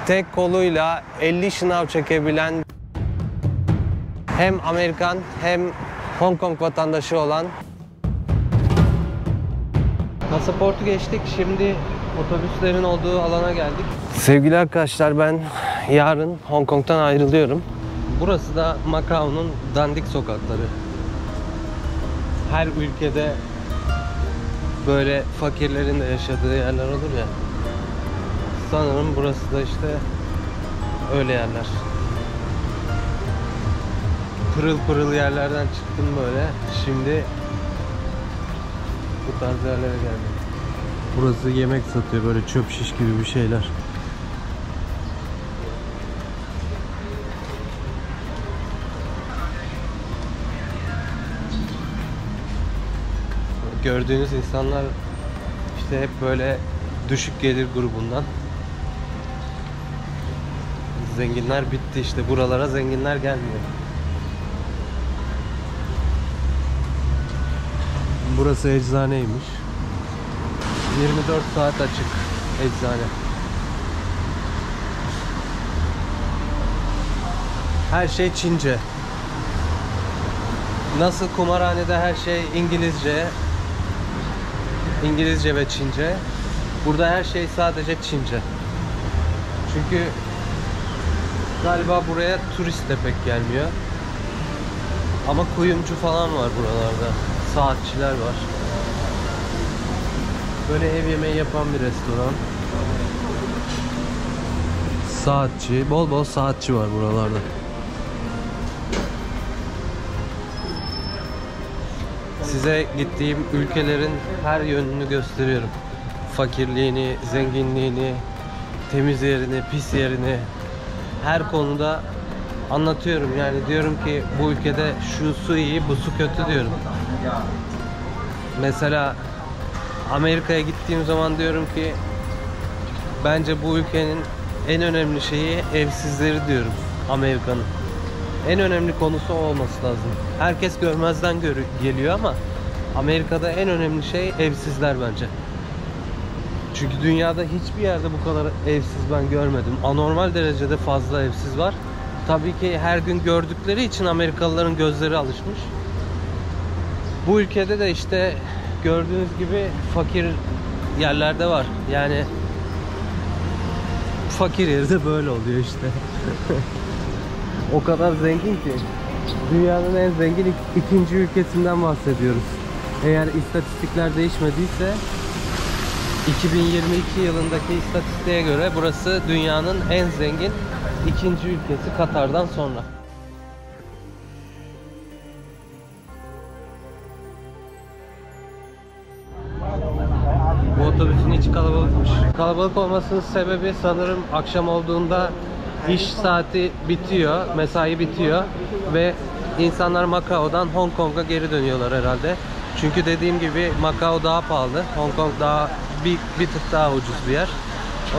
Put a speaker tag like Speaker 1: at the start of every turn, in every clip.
Speaker 1: tek koluyla 50 şınav çekebilen, hem Amerikan hem Hong Kong vatandaşı olan. Pasaportu geçtik. Şimdi otobüslerin olduğu alana geldik. Sevgili arkadaşlar, ben yarın Hong Kong'tan ayrılıyorum. Burası da Macao'nun dandik sokakları. Her ülkede böyle fakirlerin de yaşadığı yerler olur ya. Sanırım burası da işte öyle yerler. Pırıl pırıl yerlerden çıktım böyle. Şimdi bu tarz yerlere geldim. Burası yemek satıyor, böyle çöp şiş gibi bir şeyler. Gördüğünüz insanlar işte hep böyle düşük gelir grubundan. Zenginler bitti işte, buralara zenginler gelmiyor. Burası eczaneymiş. 24 saat açık eczane. Her şey Çince. Nasıl kumarhanede her şey İngilizce ve Çince, burada her şey sadece Çince. Çünkü galiba buraya turist de pek gelmiyor. Ama kuyumcu falan var buralarda. Saatçiler var. Böyle ev yemeği yapan bir restoran. Saatçi, bol bol saatçi var buralarda. Size gittiğim ülkelerin her yönünü gösteriyorum. Fakirliğini, zenginliğini, temiz yerini, pis yerini, her konuda anlatıyorum. Yani diyorum ki bu ülkede şu su iyi, bu su kötü diyorum. Mesela Amerika'ya gittiğim zaman diyorum ki bence bu ülkenin en önemli şeyi evsizleri diyorum. Amerika'nın en önemli konusu o olması lazım. Herkes görmezden geliyor ama Amerika'da en önemli şey evsizler bence. Çünkü dünyada hiçbir yerde bu kadar evsiz ben görmedim. Anormal derecede fazla evsiz var. Tabii ki her gün gördükleri için Amerikalıların gözleri alışmış. Bu ülkede de işte gördüğünüz gibi fakir yerlerde var. Yani fakir yeri de böyle oluyor işte. O kadar zengin ki. Dünyanın en zengin ikinci ülkesinden bahsediyoruz. Eğer istatistikler değişmediyse 2022 yılındaki istatistiğe göre burası dünyanın en zengin ikinci ülkesi Katar'dan sonra. Bu otobüsün içi kalabalıkmış. Kalabalık olmasının sebebi sanırım akşam olduğunda iş saati bitiyor, mesai bitiyor ve insanlar Macao'dan Hong Kong'a geri dönüyorlar herhalde. Çünkü dediğim gibi Macao daha pahalı, Hong Kong daha bir tık daha ucuz bir yer.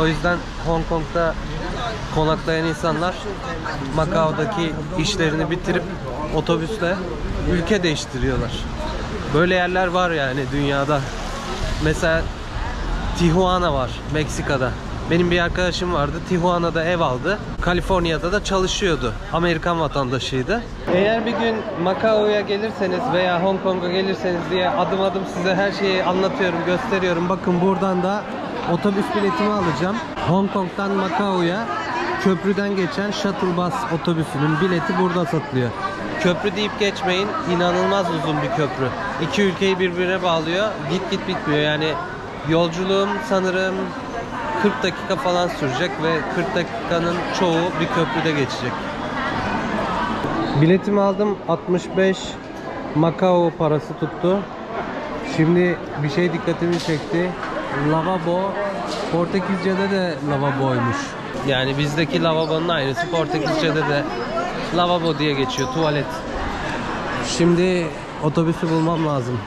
Speaker 1: O yüzden Hong Kong'da konaklayan insanlar Macao'daki işlerini bitirip otobüsle ülke değiştiriyorlar. Böyle yerler var yani dünyada. Mesela Tijuana var Meksika'da. Benim bir arkadaşım vardı. Tijuana'da ev aldı. Kaliforniya'da da çalışıyordu. Amerikan vatandaşıydı. Eğer bir gün Macao'ya gelirseniz veya Hong Kong'a gelirseniz diye adım adım size her şeyi anlatıyorum, gösteriyorum. Bakın buradan da otobüs biletimi alacağım. Hong Kong'dan Macao'ya köprüden geçen shuttle bus otobüsünün bileti burada satılıyor. Köprü deyip geçmeyin. İnanılmaz uzun bir köprü. İki ülkeyi birbirine bağlıyor. Git git bitmiyor. Yani yolculuğum sanırım 40 dakika falan sürecek ve 40 dakikanın çoğu bir köprüde geçecek. Biletimi aldım. 65 Macao parası tuttu. Şimdi bir şey dikkatimi çekti. Lavabo Portekizce'de de lavaboymuş. Yani bizdeki lavabonun aynısı Portekizce'de de lavabo diye geçiyor, tuvalet. Şimdi otobüsü bulmam lazım.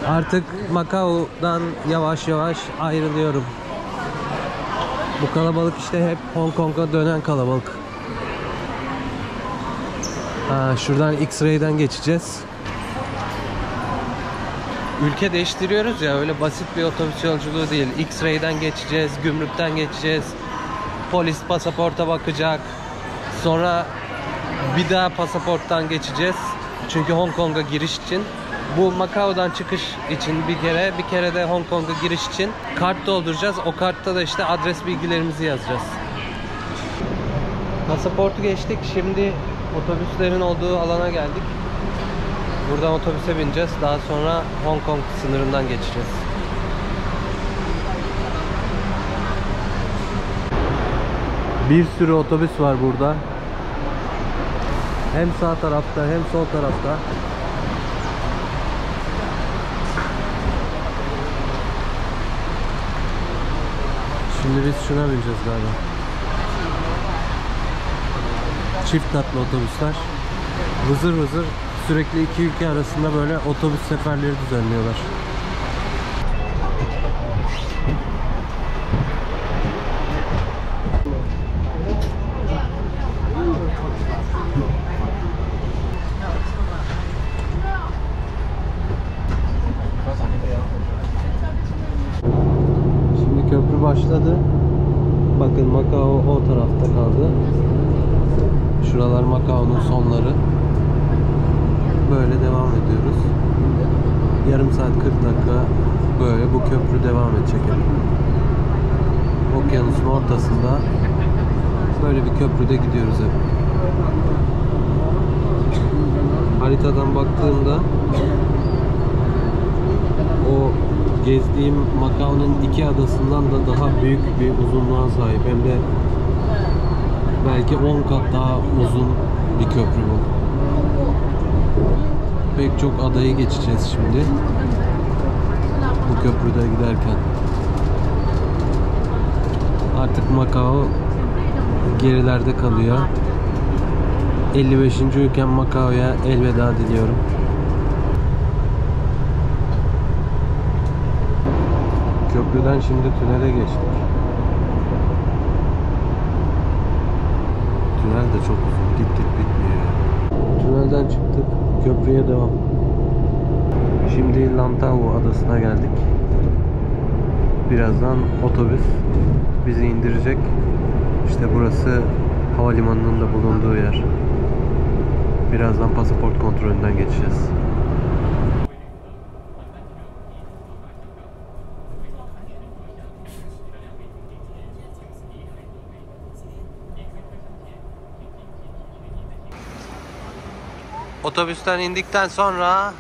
Speaker 1: Artık Macao'dan yavaş yavaş ayrılıyorum. Bu kalabalık işte hep Hong Kong'a dönen kalabalık. Şuradan X-Ray'den geçeceğiz. Ülke değiştiriyoruz ya, öyle basit bir otobüs yolculuğu değil. X-Ray'den geçeceğiz, gümrükten geçeceğiz. Polis pasaporta bakacak. Sonra bir daha pasaporttan geçeceğiz. Çünkü Hong Kong'a giriş için. Bu Macao'dan çıkış için bir kere de Hong Kong'a giriş için kart dolduracağız. O kartta da işte adres bilgilerimizi yazacağız. Pasaportu geçtik. Şimdi otobüslerin olduğu alana geldik. Buradan otobüse bineceğiz. Daha sonra Hong Kong sınırından geçeceğiz. Bir sürü otobüs var burada. Hem sağ tarafta hem sol tarafta. Şimdi biz şuna bineceğiz galiba. Çift katlı otobüsler. Vızır vızır sürekli iki ülke arasında böyle otobüs seferleri düzenliyorlar. Şimdi köprü başladı. Bakın Macao o tarafta kaldı. Şuralar Macao'nun sonları. Böyle devam ediyoruz. Yarım saat 40 dakika böyle bu köprü devam edecek. Okyanusun ortasında böyle bir köprüde gidiyoruz hep. Haritadan baktığımda o gezdiğim Macao'nun iki adasından da daha büyük bir uzunluğa sahip. Hem de belki 10 kat daha uzun bir köprü bu. Pek çok adayı geçeceğiz şimdi. Bu köprüde giderken. Artık Macao gerilerde kalıyor. 55. ülkem Macao'ya elveda diliyorum. Köprüden şimdi tünele geçtik. Tünel de çok uzun. Git bitmiyor. Tünelden çıktık. Köprüye devam. Şimdi Lantau adasına geldik. Birazdan otobüs bizi indirecek. İşte burası havalimanının da bulunduğu yer. Birazdan pasaport kontrolünden geçeceğiz. Otobüsten indikten sonra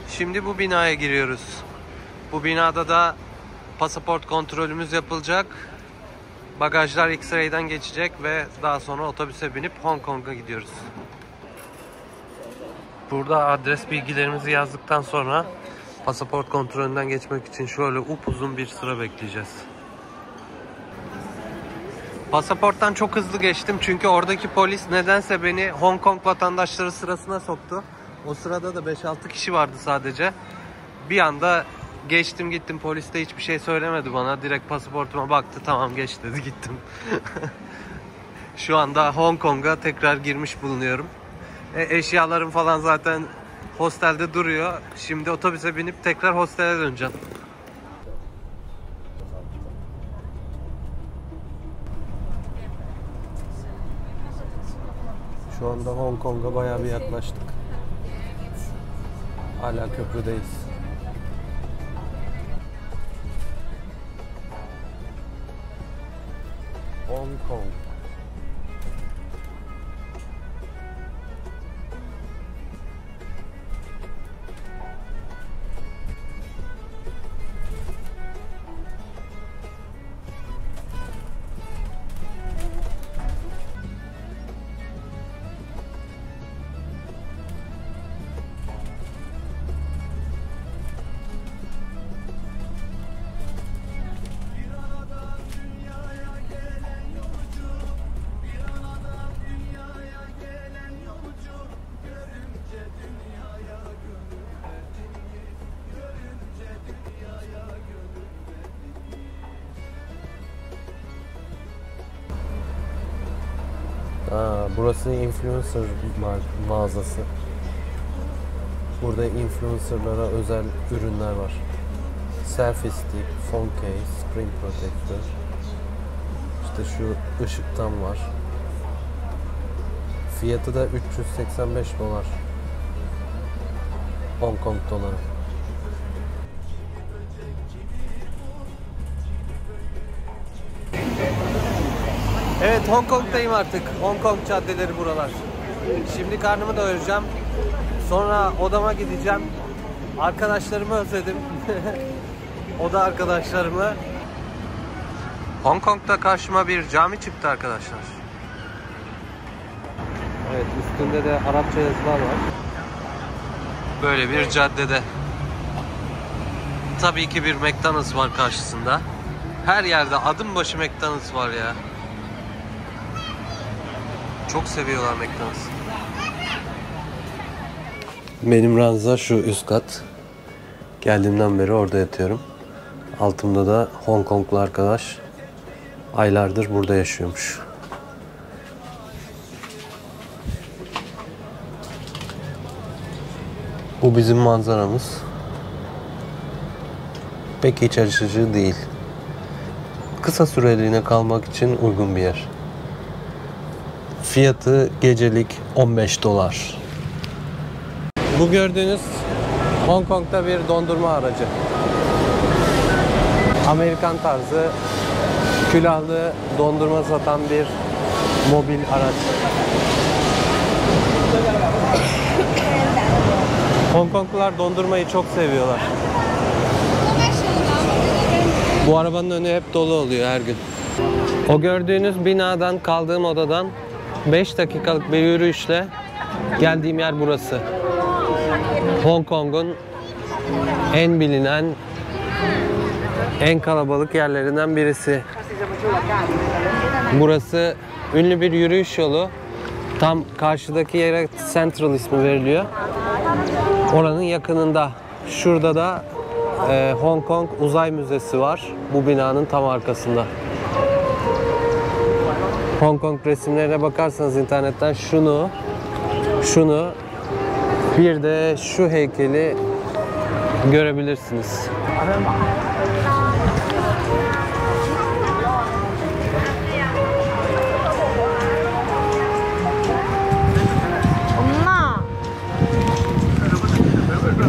Speaker 1: şimdi bu binaya giriyoruz. Bu binada da pasaport kontrolümüz yapılacak. Bagajlar X-ray'den geçecek ve daha sonra otobüse binip Hong Kong'a gidiyoruz. Burada adres bilgilerimizi yazdıktan sonra pasaport kontrolünden geçmek için şöyle upuzun bir sıra bekleyeceğiz. Pasaporttan çok hızlı geçtim çünkü oradaki polis nedense beni Hong Kong vatandaşları sırasına soktu. O sırada da 5-6 kişi vardı sadece. Bir anda geçtim gittim, polis de hiçbir şey söylemedi bana. Direkt pasaportuma baktı, tamam geç dedi, gittim. Şu anda Hong Kong'a tekrar girmiş bulunuyorum. Eşyalarım falan zaten hostelde duruyor. Şimdi otobüse binip tekrar hostele döneceğim. Şu anda Hong Kong'a bayağı bir yaklaştık. Hala köprüdeyiz. Hong Kong. Burası influencer mağazası. Burada influencerlara özel ürünler var. Selfie stick, phone case, screen protector. İşte İşte şu ışıktan var. Fiyatı da 385 dolar. Hong Kong doları. Evet, Hong Kong'dayım artık. Hong Kong caddeleri buralar. Şimdi karnımı doyuracağım. Sonra odama gideceğim. Arkadaşlarımı özledim. Oda arkadaşlarımı. Hong Kong'da karşıma bir cami çıktı arkadaşlar. Evet, üstünde de Arapça yazılar var. Böyle bir caddede. Tabii ki bir McDonald's var karşısında. Her yerde adım başı McDonald's var ya. Çok seviyorlar McDonald's. Benim ranza şu üst kat. Geldiğimden beri orada yatıyorum. Altımda da Hong Konglu arkadaş aylardır burada yaşıyormuş. Bu bizim manzaramız. Pek iç açıcı değil. Kısa süreliğine kalmak için uygun bir yer. Fiyatı gecelik 15 dolar. Bu gördüğünüz Hong Kong'da bir dondurma aracı. Amerikan tarzı külahlı dondurma satan bir mobil araç. Hong Konglular dondurmayı çok seviyorlar. Bu arabanın önü hep dolu oluyor her gün. O gördüğünüz binadan, kaldığım odadan 5 dakikalık bir yürüyüşle geldiğim yer burası. Hong Kong'un en bilinen, en kalabalık yerlerinden birisi. Burası ünlü bir yürüyüş yolu. Tam karşıdaki yere Central ismi veriliyor. Oranın yakınında. Şurada da Hong Kong Uzay Müzesi var. Bu binanın tam arkasında. Hong Kong resimlerine bakarsanız internetten şunu bir de şu heykeli görebilirsiniz.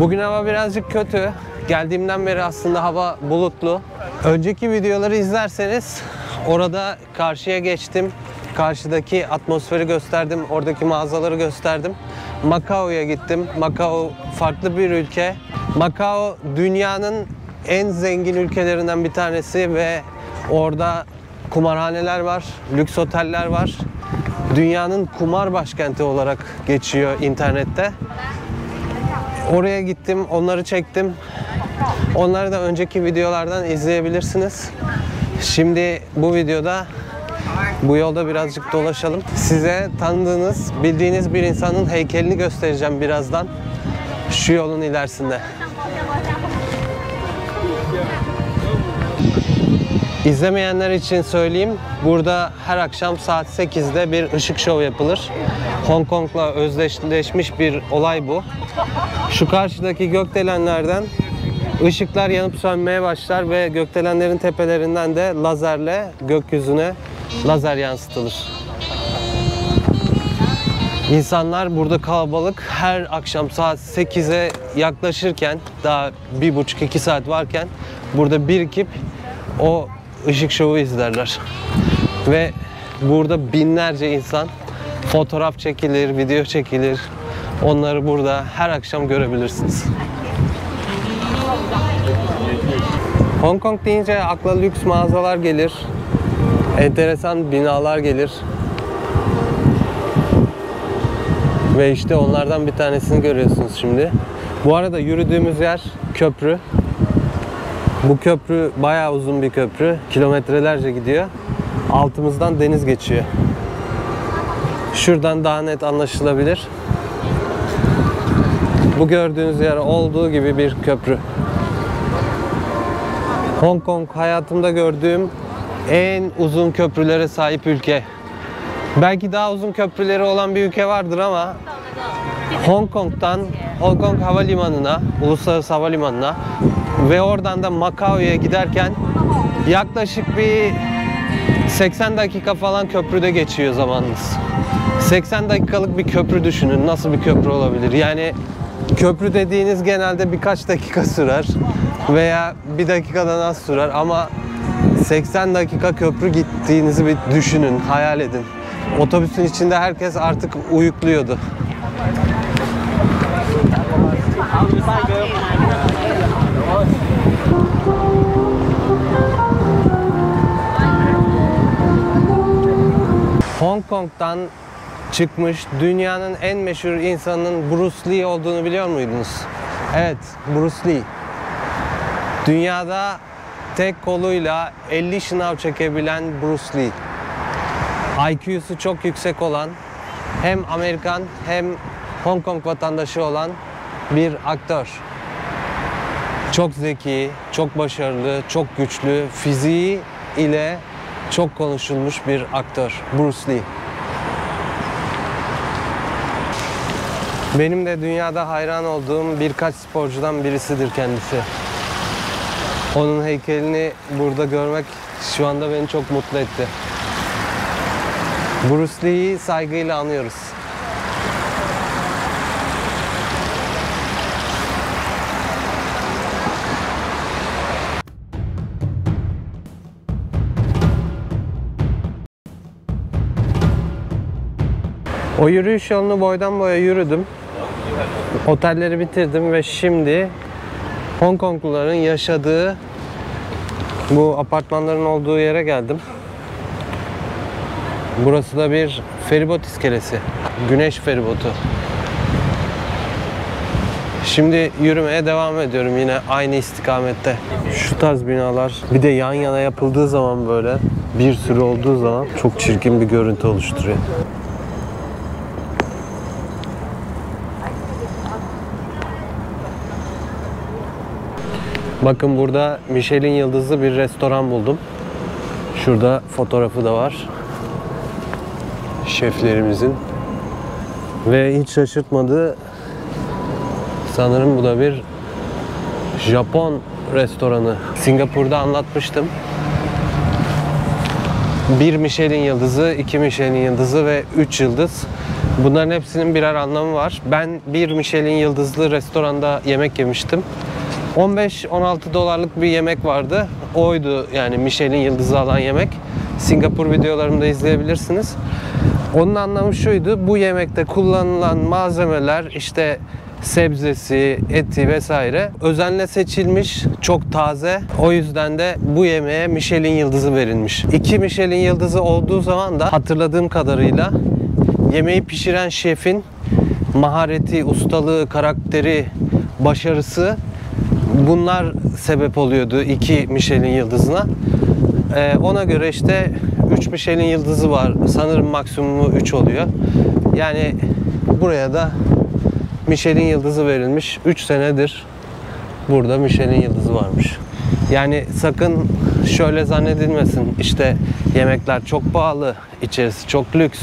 Speaker 1: Bugün hava birazcık kötü. Geldiğimden beri aslında hava bulutlu. Önceki videoları izlerseniz orada karşıya geçtim. Karşıdaki atmosferi gösterdim. Oradaki mağazaları gösterdim. Macao'ya gittim. Macao farklı bir ülke. Macao dünyanın en zengin ülkelerinden bir tanesi ve orada kumarhaneler var, lüks oteller var. Dünyanın kumar başkenti olarak geçiyor internette. Oraya gittim, onları çektim. Onları da önceki videolardan izleyebilirsiniz. Şimdi bu videoda bu yolda birazcık dolaşalım. Size tanıdığınız, bildiğiniz bir insanın heykelini göstereceğim birazdan. Şu yolun ilerisinde. İzlemeyenler için söyleyeyim. Burada her akşam saat 8'de bir ışık şovu yapılır. Hong Kong'la özdeşleşmiş bir olay bu. Şu karşıdaki gökdelenlerden ışıklar yanıp sönmeye başlar ve gökdelenlerin tepelerinden de lazerle gökyüzüne lazer yansıtılır. İnsanlar burada kalabalık, her akşam saat 8'e yaklaşırken, daha 1,5-2 saat varken burada birikip o ışık şovu izlerler. Ve burada binlerce insan fotoğraf çekilir, video çekilir. Onları burada her akşam görebilirsiniz. Hong Kong deyince akla lüks mağazalar gelir. Enteresan binalar gelir. Ve işte onlardan bir tanesini görüyorsunuz şimdi. Bu arada yürüdüğümüz yer köprü. Bu köprü bayağı uzun bir köprü. Kilometrelerce gidiyor. Altımızdan deniz geçiyor. Şuradan daha net anlaşılabilir. Bu gördüğünüz yer olduğu gibi bir köprü. Hong Kong hayatımda gördüğüm en uzun köprülere sahip ülke. Belki daha uzun köprüleri olan bir ülke vardır ama Hong Kong'dan Hong Kong Havalimanı'na, Uluslararası Havalimanı'na ve oradan da Macao'ya giderken yaklaşık bir 80 dakika falan köprüde geçiyor zamanınız. 80 dakikalık bir köprü düşünün. Nasıl bir köprü olabilir? Yani köprü dediğiniz genelde birkaç dakika sürer veya bir dakikadan az sürer ama 80 dakika köprü gittiğinizi bir düşünün, hayal edin. Otobüsün içinde herkes artık uyukluyordu. Hong Kong'dan çıkmış dünyanın en meşhur insanının Bruce Lee olduğunu biliyor muydunuz? Evet, Bruce Lee. Dünyada tek koluyla 50 şınav çekebilen Bruce Lee. IQ'su çok yüksek olan, hem Amerikan hem Hong Kong vatandaşı olan bir aktör. Çok zeki, çok başarılı, çok güçlü, fiziği ile çok konuşulmuş bir aktör Bruce Lee. Benim de dünyada hayran olduğum birkaç sporcudan birisidir kendisi. Onun heykelini burada görmek şu anda beni çok mutlu etti. Bruce Lee'yi saygıyla anıyoruz. O yürüyüş yolunu boydan boya yürüdüm. Otelleri bitirdim ve şimdi Hong Kongluların yaşadığı bu apartmanların olduğu yere geldim. Burası da bir feribot iskelesi. Güneş feribotu. Şimdi yürümeye devam ediyorum yine aynı istikamette. Şu tarz binalar bir de yan yana yapıldığı zaman böyle bir sürü olduğu zaman çok çirkin bir görüntü oluşturuyor. Bakın burada Michelin yıldızlı bir restoran buldum. Şurada fotoğrafı da var. Şeflerimizin. Ve hiç şaşırtmadı. Sanırım bu da bir Japon restoranı. Singapur'da anlatmıştım. 1 Michelin yıldızı, 2 Michelin yıldızı ve 3 yıldız. Bunların hepsinin birer anlamı var. Ben 1 Michelin yıldızlı restoranda yemek yemiştim. 15-16 dolarlık bir yemek vardı. Oydu yani Michelin yıldızı alan yemek. Singapur videolarımda izleyebilirsiniz. Onun anlamı şuydu. Bu yemekte kullanılan malzemeler işte sebzesi, eti vesaire özenle seçilmiş, çok taze. O yüzden de bu yemeğe Michelin yıldızı verilmiş. 2 Michelin yıldızı olduğu zaman da hatırladığım kadarıyla yemeği pişiren şefin mahareti, ustalığı, karakteri, başarısı, bunlar sebep oluyordu 2 Michelin yıldızına. Ona göre işte 3 Michelin yıldızı var. Sanırım maksimumu 3 oluyor. Yani buraya da Michelin yıldızı verilmiş. 3 senedir burada Michelin yıldızı varmış. Yani sakın şöyle zannedilmesin. İşte yemekler çok pahalı, içerisi çok lüks,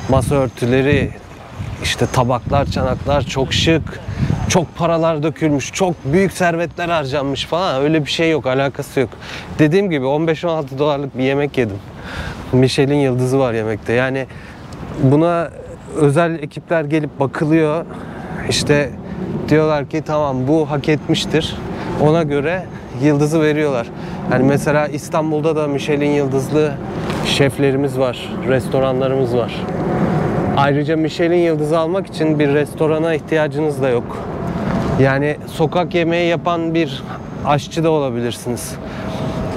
Speaker 1: masa örtüleri, işte tabaklar, çanaklar çok şık, çok paralar dökülmüş, çok büyük servetler harcanmış falan. Öyle bir şey yok, alakası yok. Dediğim gibi 15-16 dolarlık bir yemek yedim. Michelin yıldızı var yemekte. Yani buna özel ekipler gelip bakılıyor. İşte diyorlar ki tamam bu hak etmiştir. Ona göre yıldızı veriyorlar. Yani mesela İstanbul'da da Michelin yıldızlı şeflerimiz var, restoranlarımız var. Ayrıca Michelin yıldızı almak için bir restorana ihtiyacınız da yok. Yani sokak yemeği yapan bir aşçı da olabilirsiniz.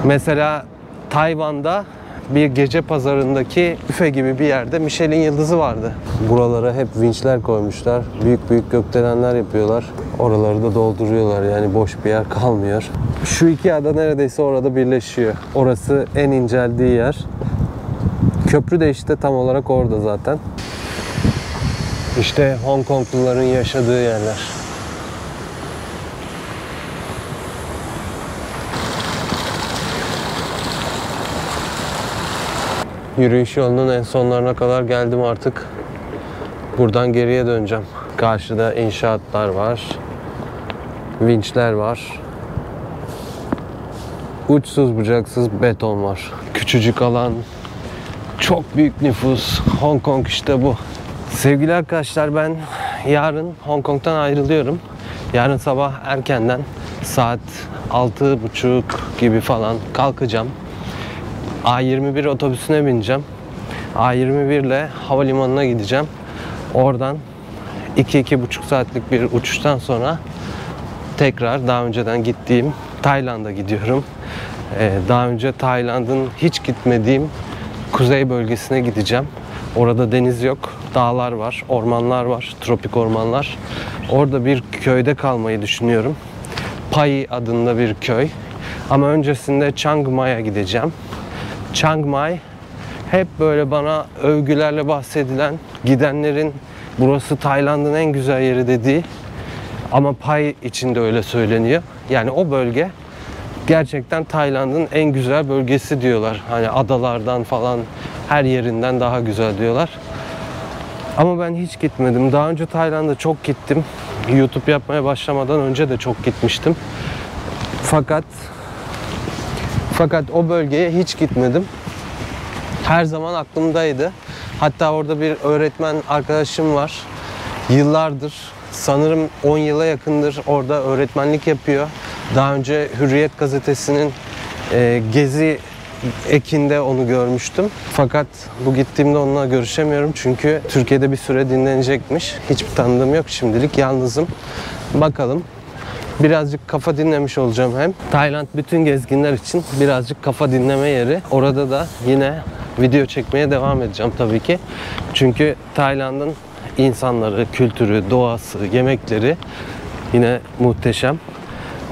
Speaker 1: Mesela Tayvan'da bir gece pazarındaki büfe gibi bir yerde Michelin yıldızı vardı. Buralara hep vinçler koymuşlar. Büyük büyük gökdelenler yapıyorlar. Oraları da dolduruyorlar. Yani boş bir yer kalmıyor. Şu iki ada neredeyse orada birleşiyor. Orası en inceldiği yer. Köprü de işte tam olarak orada zaten. İşte Hong Kongluların yaşadığı yerler. Yürüyüş yolunun en sonlarına kadar geldim artık. Buradan geriye döneceğim. Karşıda inşaatlar var. Vinçler var. Uçsuz bucaksız beton var. Küçücük alan, Çok büyük nüfus. Hong Kong işte bu. Sevgili arkadaşlar, ben yarın Hong Kong'tan ayrılıyorum. Yarın sabah erkenden saat 6:30 gibi falan kalkacağım. A21 otobüsüne bineceğim. A21 ile havalimanına gideceğim. Oradan 2-2,5 saatlik bir uçuştan sonra tekrar daha önceden gittiğim Tayland'a gidiyorum. Daha önce Tayland'ın hiç gitmediğim kuzey bölgesine gideceğim. Orada deniz yok, dağlar var, ormanlar var, tropik ormanlar. Orada bir köyde kalmayı düşünüyorum. Pai adında bir köy. Ama öncesinde Chiang Mai'ye gideceğim. Chiang Mai hep böyle bana övgülerle bahsedilen, gidenlerin burası Tayland'ın en güzel yeri dediği, ama Pai için de öyle söyleniyor. Yani o bölge gerçekten Tayland'ın en güzel bölgesi diyorlar. Hani adalardan falan her yerinden daha güzel diyorlar. Ama ben hiç gitmedim. Daha önce Tayland'a çok gittim. YouTube yapmaya başlamadan önce de çok gitmiştim. Fakat o bölgeye hiç gitmedim. Her zaman aklımdaydı. Hatta orada bir öğretmen arkadaşım var. Yıllardır, sanırım 10 yıla yakındır orada öğretmenlik yapıyor. Daha önce Hürriyet gazetesinin gezi ekinde onu görmüştüm. Fakat bu gittiğimde onunla görüşemiyorum çünkü Türkiye'de bir süre dinlenecekmiş. Hiçbir tanıdığım yok şimdilik. Yalnızım. Bakalım. Birazcık kafa dinlemiş olacağım hem. Tayland bütün gezginler için birazcık kafa dinleme yeri. Orada da yine video çekmeye devam edeceğim tabii ki. Çünkü Tayland'ın insanları, kültürü, doğası, yemekleri yine muhteşem.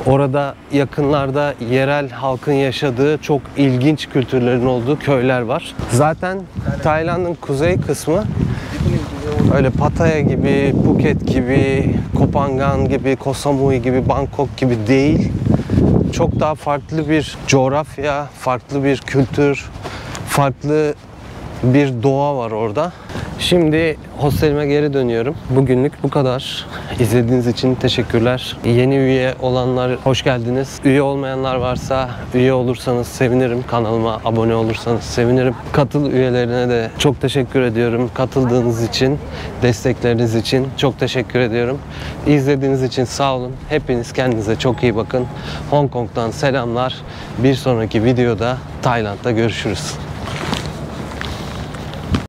Speaker 1: Orada yakınlarda yerel halkın yaşadığı çok ilginç kültürlerin olduğu köyler var. Zaten Tayland'ın kuzey kısmı öyle Pattaya gibi, Phuket gibi, Koh Phangan gibi, Koh Samui gibi, Bangkok gibi değil. Çok daha farklı bir coğrafya, farklı bir kültür, farklı bir doğa var orada. Şimdi hostelime geri dönüyorum. Bugünlük bu kadar. İzlediğiniz için teşekkürler. Yeni üye olanlar hoş geldiniz. Üye olmayanlar varsa üye olursanız sevinirim. Kanalıma abone olursanız sevinirim. Katıl üyelerine de çok teşekkür ediyorum. Katıldığınız için, destekleriniz için çok teşekkür ediyorum. İzlediğiniz için sağ olun. Hepiniz kendinize çok iyi bakın. Hong Kong'dan selamlar. Bir sonraki videoda Tayland'da görüşürüz.